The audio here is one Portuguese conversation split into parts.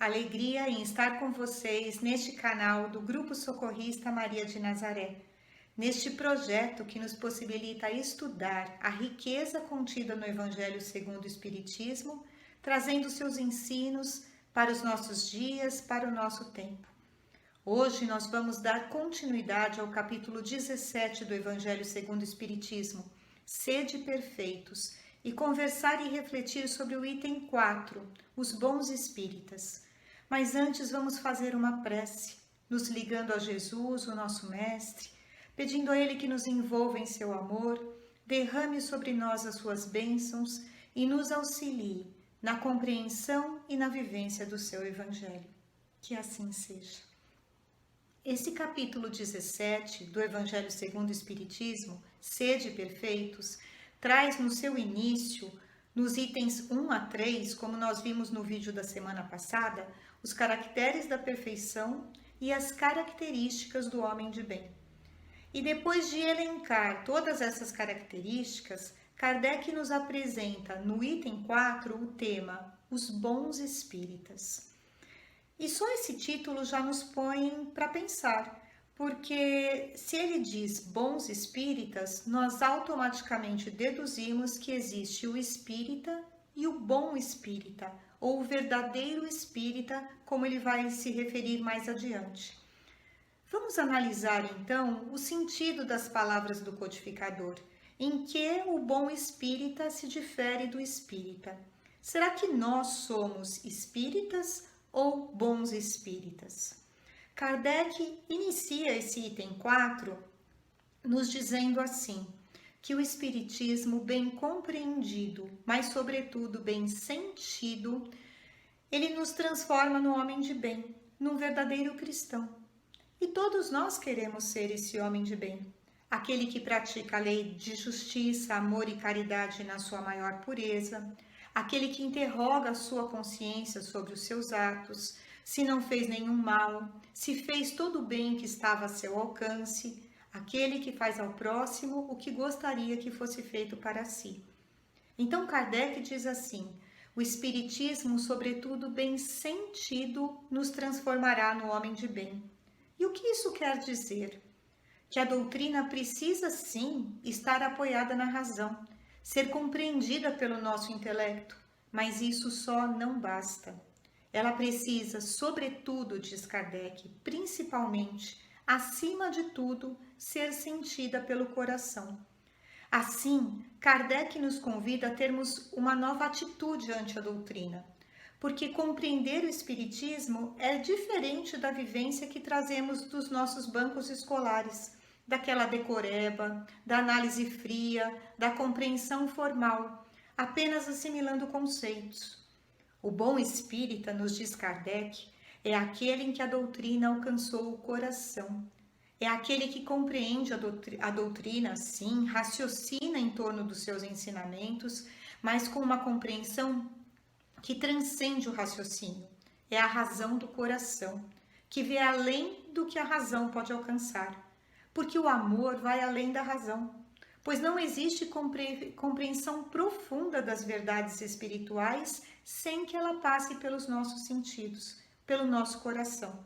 Alegria em estar com vocês neste canal do Grupo Socorrista Maria de Nazaré, neste projeto que nos possibilita estudar a riqueza contida no Evangelho segundo o Espiritismo, trazendo seus ensinos para os nossos dias, para o nosso tempo. Hoje nós vamos dar continuidade ao capítulo 17 do Evangelho segundo o Espiritismo, Sede Perfeitos, e conversar e refletir sobre o item 4, os bons espíritas. Mas antes vamos fazer uma prece, nos ligando a Jesus, o nosso Mestre, pedindo a Ele que nos envolva em seu amor, derrame sobre nós as suas bênçãos e nos auxilie na compreensão e na vivência do seu Evangelho. Que assim seja. Esse capítulo 17 do Evangelho segundo o Espiritismo, Sede Perfeitos, traz no seu início, nos itens 1 a 3, como nós vimos no vídeo da semana passada, os caracteres da perfeição e as características do homem de bem. E depois de elencar todas essas características, Kardec nos apresenta no item 4 o tema Os Bons Espíritas. E só esse título já nos põe para pensar, porque se ele diz bons espíritas, nós automaticamente deduzimos que existe o espírita e o bom espírita, ou o verdadeiro espírita, como ele vai se referir mais adiante. Vamos analisar então o sentido das palavras do codificador, em que o bom espírita se difere do espírita. Será que nós somos espíritas ou bons espíritas? Kardec inicia esse item 4 nos dizendo assim, que o espiritismo bem compreendido, mas sobretudo bem sentido, ele nos transforma no homem de bem, num verdadeiro cristão. E todos nós queremos ser esse homem de bem, aquele que pratica a lei de justiça, amor e caridade na sua maior pureza, aquele que interroga a sua consciência sobre os seus atos, se não fez nenhum mal, se fez todo o bem que estava a seu alcance, aquele que faz ao próximo o que gostaria que fosse feito para si. Então Kardec diz assim, o Espiritismo, sobretudo bem sentido, nos transformará no homem de bem. E o que isso quer dizer? Que a doutrina precisa sim estar apoiada na razão, ser compreendida pelo nosso intelecto, mas isso só não basta. Ela precisa, sobretudo, diz Kardec, principalmente, acima de tudo, ser sentida pelo coração. Assim, Kardec nos convida a termos uma nova atitude ante a doutrina, porque compreender o Espiritismo é diferente da vivência que trazemos dos nossos bancos escolares, daquela decoreba, da análise fria, da compreensão formal, apenas assimilando conceitos. O bom espírita, nos diz Kardec, é aquele em que a doutrina alcançou o coração. É aquele que compreende a doutrina, sim, raciocina em torno dos seus ensinamentos, mas com uma compreensão que transcende o raciocínio. É a razão do coração, que vê além do que a razão pode alcançar. Porque o amor vai além da razão, pois não existe compreensão profunda das verdades espirituais sem que ela passe pelos nossos sentidos, pelo nosso coração.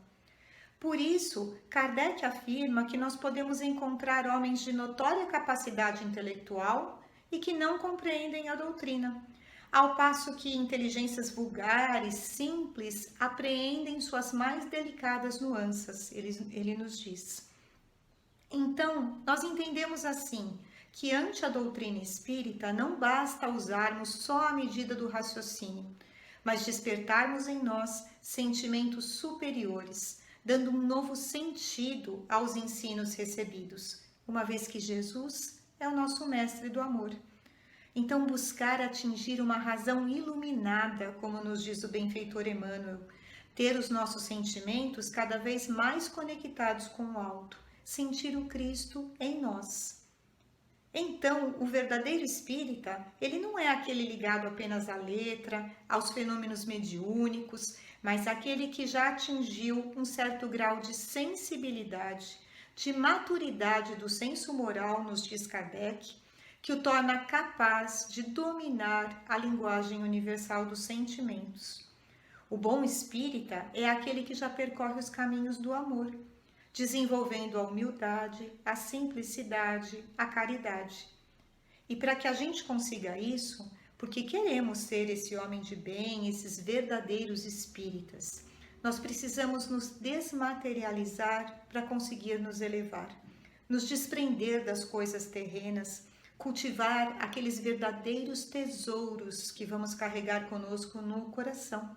Por isso, Kardec afirma que nós podemos encontrar homens de notória capacidade intelectual e que não compreendem a doutrina, ao passo que inteligências vulgares, simples, apreendem suas mais delicadas nuances, ele nos diz. Então, nós entendemos assim, que ante a doutrina espírita não basta usarmos só a medida do raciocínio, mas despertarmos em nós sentimentos superiores, dando um novo sentido aos ensinos recebidos, uma vez que Jesus é o nosso mestre do amor. Então, buscar atingir uma razão iluminada, como nos diz o benfeitor Emmanuel, ter os nossos sentimentos cada vez mais conectados com o alto, sentir o Cristo em nós. Então, o verdadeiro espírita, ele não é aquele ligado apenas à letra, aos fenômenos mediúnicos, mas aquele que já atingiu um certo grau de sensibilidade, de maturidade do senso moral, nos diz Kardec, que o torna capaz de dominar a linguagem universal dos sentimentos. O bom espírita é aquele que já percorre os caminhos do amor, desenvolvendo a humildade, a simplicidade, a caridade. E para que a gente consiga isso, porque queremos ser esse homem de bem, esses verdadeiros espíritas, nós precisamos nos desmaterializar para conseguir nos elevar, nos desprender das coisas terrenas, cultivar aqueles verdadeiros tesouros que vamos carregar conosco no coração.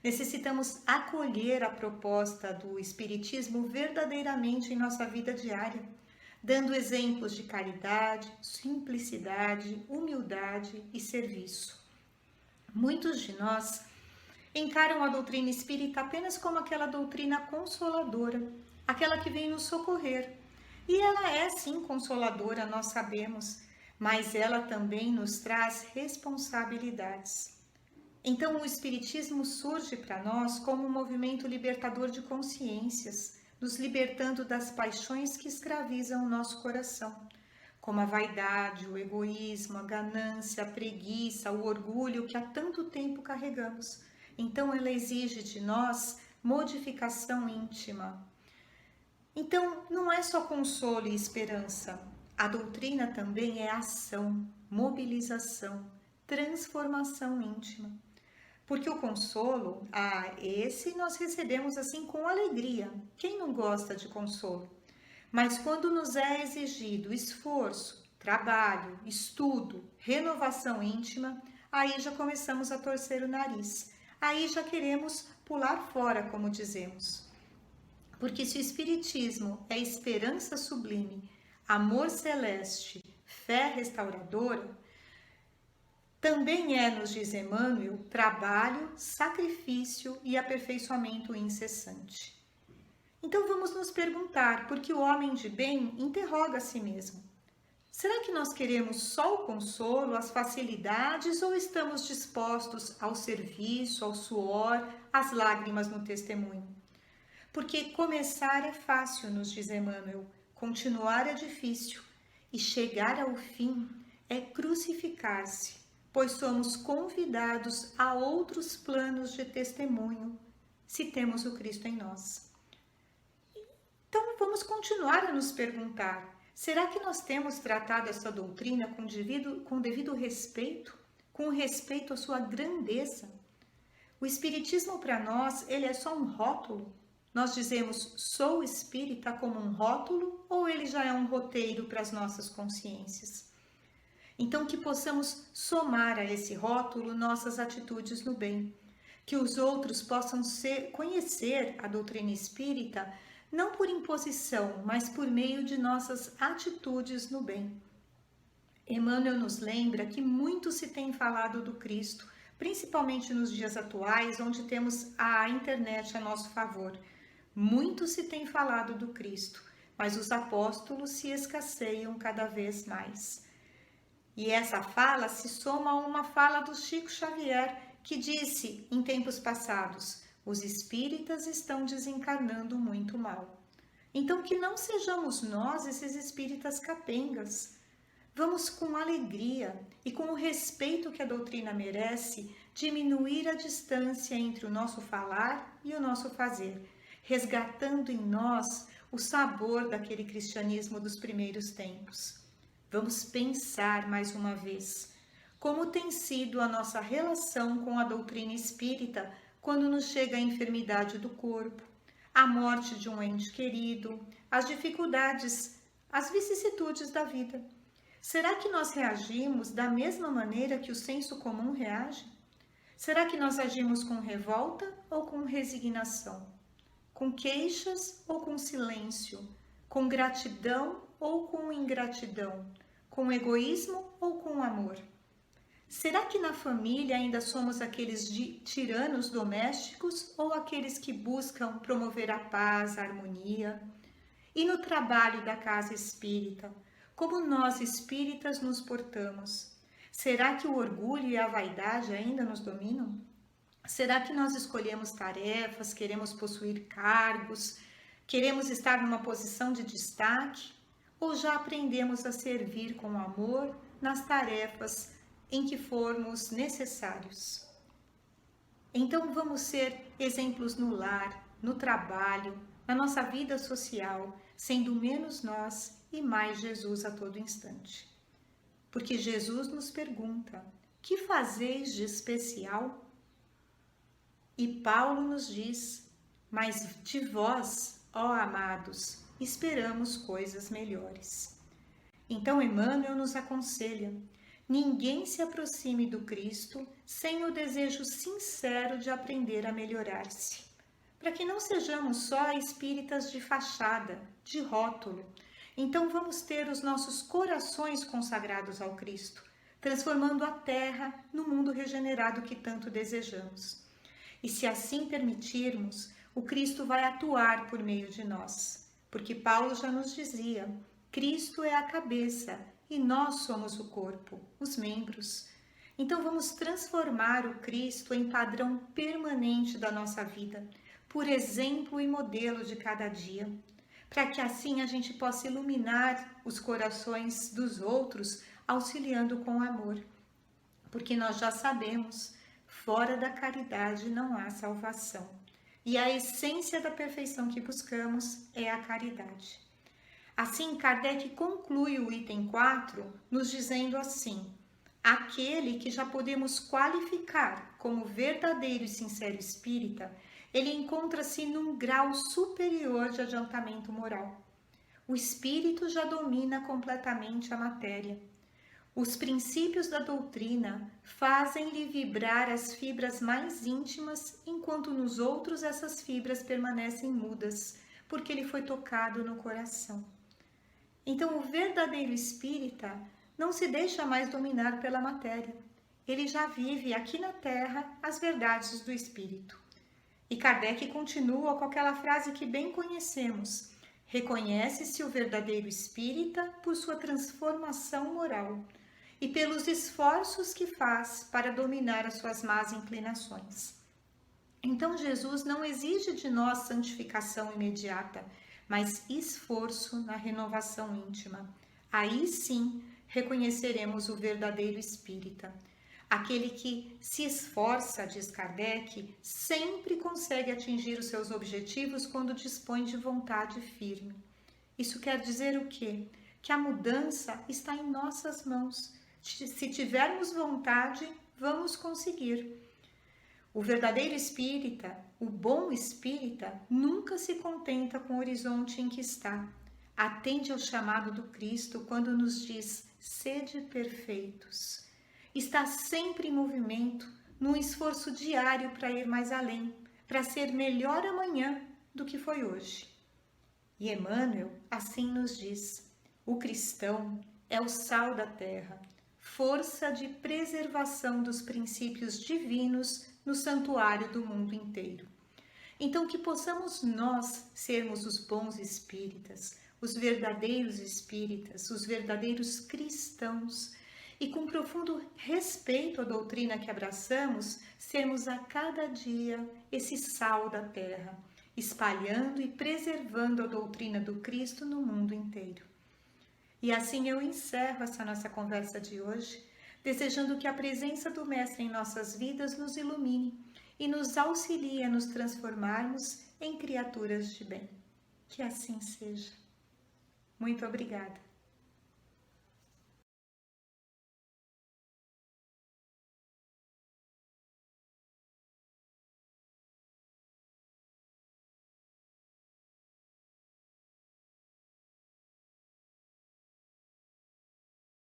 Necessitamos acolher a proposta do Espiritismo verdadeiramente em nossa vida diária, dando exemplos de caridade, simplicidade, humildade e serviço. Muitos de nós encaram a doutrina espírita apenas como aquela doutrina consoladora, aquela que vem nos socorrer. E ela é sim consoladora, nós sabemos, mas ela também nos traz responsabilidades. Então, o Espiritismo surge para nós como um movimento libertador de consciências, nos libertando das paixões que escravizam o nosso coração, como a vaidade, o egoísmo, a ganância, a preguiça, o orgulho que há tanto tempo carregamos. Então, ela exige de nós modificação íntima. Então, não é só consolo e esperança. A doutrina também é ação, mobilização, transformação íntima. Porque o consolo, esse nós recebemos assim com alegria. Quem não gosta de consolo? Mas quando nos é exigido esforço, trabalho, estudo, renovação íntima, aí já começamos a torcer o nariz. Aí já queremos pular fora, como dizemos. Porque se o Espiritismo é esperança sublime, amor celeste, fé restauradora, também é, nos diz Emmanuel, trabalho, sacrifício e aperfeiçoamento incessante. Então vamos nos perguntar, porque o homem de bem interroga a si mesmo. Será que nós queremos só o consolo, as facilidades ou estamos dispostos ao serviço, ao suor, às lágrimas no testemunho? Porque começar é fácil, nos diz Emmanuel, continuar é difícil e chegar ao fim é crucificar-se, pois somos convidados a outros planos de testemunho, se temos o Cristo em nós. Então, vamos continuar a nos perguntar, será que nós temos tratado essa doutrina com devido respeito, com respeito à sua grandeza? O Espiritismo para nós, ele é só um rótulo? Nós dizemos, sou espírita como um rótulo ou ele já é um roteiro para as nossas consciências? Então, que possamos somar a esse rótulo nossas atitudes no bem, que os outros possam conhecer a doutrina espírita não por imposição, mas por meio de nossas atitudes no bem. Emmanuel nos lembra que muito se tem falado do Cristo, principalmente nos dias atuais, onde temos a internet a nosso favor. Muito se tem falado do Cristo, mas os apóstolos se escasseiam cada vez mais. E essa fala se soma a uma fala do Chico Xavier, que disse em tempos passados, os espíritas estão desencarnando muito mal. Então que não sejamos nós esses espíritas capengas. Vamos com alegria e com o respeito que a doutrina merece, diminuir a distância entre o nosso falar e o nosso fazer, resgatando em nós o sabor daquele cristianismo dos primeiros tempos. Vamos pensar mais uma vez como tem sido a nossa relação com a doutrina espírita quando nos chega a enfermidade do corpo, a morte de um ente querido, as dificuldades, as vicissitudes da vida. Será que nós reagimos da mesma maneira que o senso comum reage? Será que nós agimos com revolta ou com resignação? Com queixas ou com silêncio? Com gratidão ou com ingratidão? Com egoísmo ou com amor? Será que na família ainda somos aqueles tiranos domésticos ou aqueles que buscam promover a paz, a harmonia? E no trabalho da casa espírita, como nós espíritas nos portamos? Será que o orgulho e a vaidade ainda nos dominam? Será que nós escolhemos tarefas, queremos possuir cargos, queremos estar numa posição de destaque? Ou já aprendemos a servir com amor nas tarefas em que formos necessários? Então vamos ser exemplos no lar, no trabalho, na nossa vida social, sendo menos nós e mais Jesus a todo instante. Porque Jesus nos pergunta: que fazeis de especial? E Paulo nos diz: mas de vós, ó amados, esperamos coisas melhores. Então Emmanuel nos aconselha: ninguém se aproxime do Cristo sem o desejo sincero de aprender a melhorar-se, para que não sejamos só espíritas de fachada, de rótulo. Então vamos ter os nossos corações consagrados ao Cristo, transformando a terra no mundo regenerado que tanto desejamos. E se assim permitirmos, o Cristo vai atuar por meio de nós, porque Paulo já nos dizia: Cristo é a cabeça e nós somos o corpo, os membros. Então vamos transformar o Cristo em padrão permanente da nossa vida, por exemplo e modelo de cada dia, para que assim a gente possa iluminar os corações dos outros, auxiliando com amor. Porque nós já sabemos, fora da caridade não há salvação. E a essência da perfeição que buscamos é a caridade. Assim, Kardec conclui o item 4 nos dizendo assim: aquele que já podemos qualificar como verdadeiro e sincero espírita, ele encontra-se num grau superior de adiantamento moral. O espírito já domina completamente a matéria. Os princípios da doutrina fazem-lhe vibrar as fibras mais íntimas, enquanto nos outros essas fibras permanecem mudas, porque ele foi tocado no coração. Então, o verdadeiro espírita não se deixa mais dominar pela matéria. Ele já vive aqui na Terra as verdades do espírito. E Kardec continua com aquela frase que bem conhecemos: reconhece-se o verdadeiro espírita por sua transformação moral e pelos esforços que faz para dominar as suas más inclinações. Então, Jesus não exige de nós santificação imediata, mas esforço na renovação íntima. Aí sim reconheceremos o verdadeiro espírita. Aquele que se esforça, diz Kardec, sempre consegue atingir os seus objetivos quando dispõe de vontade firme. Isso quer dizer o quê? Que a mudança está em nossas mãos. Se tivermos vontade, vamos conseguir. O verdadeiro espírita, o bom espírita, nunca se contenta com o horizonte em que está. Atende ao chamado do Cristo quando nos diz: sede perfeitos. Está sempre em movimento, num esforço diário para ir mais além, para ser melhor amanhã do que foi hoje. E Emmanuel assim nos diz: o cristão é o sal da terra, força de preservação dos princípios divinos no santuário do mundo inteiro. Então, que possamos nós sermos os bons espíritas, os verdadeiros espíritas, os verdadeiros cristãos, e com profundo respeito à doutrina que abraçamos, sermos a cada dia esse sal da terra, espalhando e preservando a doutrina do Cristo no mundo inteiro. E assim eu encerro essa nossa conversa de hoje, desejando que a presença do Mestre em nossas vidas nos ilumine e nos auxilie a nos transformarmos em criaturas de bem. Que assim seja. Muito obrigada.